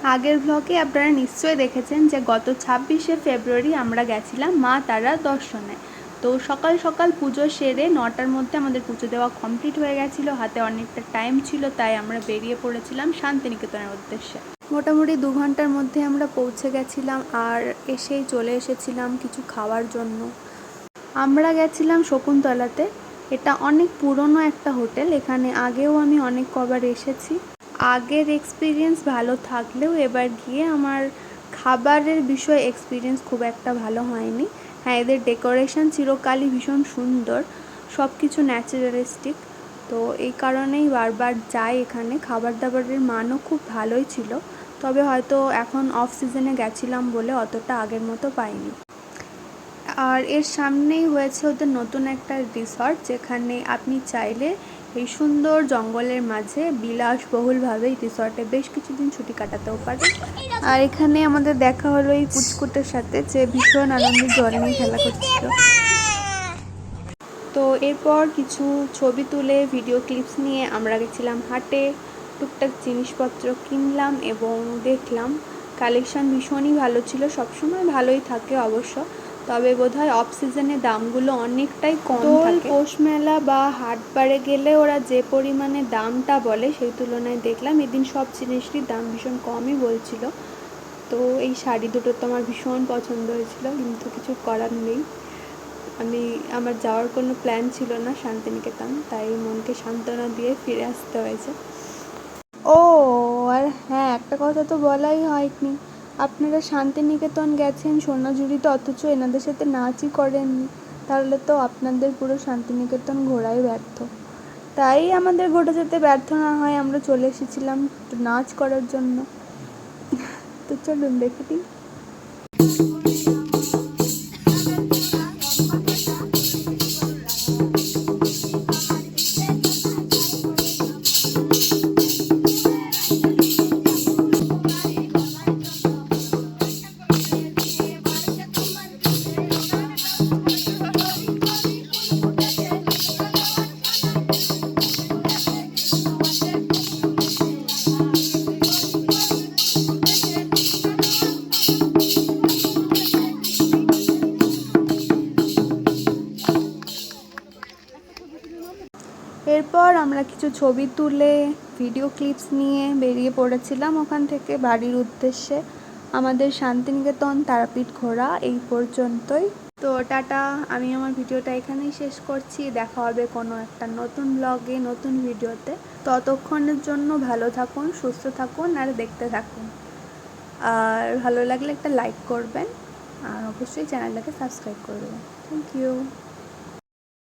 আগের ব্লগে আপনারা নিশ্চয়ই দেখেছেন যে গত 26শে ফেব্রুয়ারি আমরা গেছিলাম মা তারা দর্শনে। তো সকাল সকাল পুজো সেরে 9টার মধ্যে আমাদের পুজো দেওয়া কমপ্লিট হয়ে গেছিলো, হাতে অনেকটা টাইম ছিল, তাই আমরা বেরিয়ে পড়েছিলাম শান্তিনিকেতনের উদ্দেশ্যে। মোটামুটি 2 ঘন্টার মধ্যে আমরা পৌঁছে গেছিলাম আর এসেই চলে এসেছিলাম কিছু খাওয়ার জন্য। আমরা গেছিলাম শকুন্তলাতে। এটা অনেক পুরনো একটা হোটেল, এখানে আগেও আমি অনেক কবার এসেছি। আগের এক্সপিরিয়েন্স ভালো থাকলেও এবার গিয়ে আমার খাবারের বিষয়ে এক্সপিরিয়েন্স খুব একটা ভালো হয়নি। হ্যাঁ, এদের ডেকোরেশন চিরকালই ভীষণ সুন্দর, সব কিছু ন্যাচারালিস্টিক, তো এই কারণেই বারবার যাই এখানে। খাবার দাবারের মানও খুব ভালোই ছিল, তবে হয়তো এখন অফ সিজনে গেছিলাম বলে অতটা আগের মতো পাইনি। আর এর সামনেই হয়েছে ওদের নতুন একটা রিসর্ট, যেখানে আপনি চাইলে এই সুন্দর জঙ্গলের মাঝে বিলাসবহুলভাবে এই রিসর্টে বেশ কিছুদিন ছুটি কাটাতেও পারে। আর এখানে আমাদের দেখা হলো এই কুচকুটের সাথে, যে ভীষণ আনন্দে জল নিয়ে খেলা করছিল। তো এরপর কিছু ছবি তুলে ভিডিও ক্লিপস নিয়ে আমরা গেছিলাম হাটে, টুকটাক জিনিসপত্র কিনলাম এবং দেখলাম কালেকশান ভীষণই ভালো ছিল। সবসময় ভালোই থাকে অবশ্য, তবে বোধহয় অফ সিজনে দামগুলো অনেকটাই কম থাকে। পৌষ মেলা বা হাট বারে গেলে ওরা যে পরিমাণে দামটা বলে সেই তুলনায় দেখলাম এদিন সব জিনিসেরই দাম ভীষণ কমই বলছিল। তো এই শাড়ি দুটো তো আমার ভীষণ পছন্দ হয়েছিল, কিন্তু কিছু করার নেই। আমার যাওয়ার কোনো প্ল্যান ছিল না শান্তিনিকেতন, তাই মনকে সান্ত্বনা দিয়ে ফিরে আসতে হয়েছে। ও আর হ্যাঁ, একটা কথা তো বলাই হয়নি, আপনারা শান্তিনিকেতন গেছেন সোনাঝুরিতে, অথচ এনাদের সাথে নাচই করেননি। তাহলে তো আপনাদের পুরো শান্তিনিকেতন ঘোরাই ব্যর্থ। তাই আমাদের ঘোরা যেতে ব্যর্থ না হয় আমরা চলে এসেছিলাম নাচ করার জন্য। তো চলুন দেখে দিই। এরপর আমরা কিছু ছবি তুলে ভিডিও ক্লিপস নিয়ে বেরিয়ে পড়েছিলাম ওখান থেকে বাড়ির উদ্দেশ্যে। আমাদের শান্তিনিকেতন তারাপীঠ ঘোরা এই পর্যন্তই। তো টাটা, আমি আমার ভিডিওটা এখানেই শেষ করছি। দেখা হবে কোনো একটা নতুন ব্লগে, নতুন ভিডিওতে। ততক্ষণের জন্য ভালো থাকুন, সুস্থ থাকুন আর দেখতে থাকুন। আর ভালো লাগলে একটা লাইক করবেন আর অবশ্যই চ্যানেলটাকে সাবস্ক্রাইব করে দেবেন। Thank you.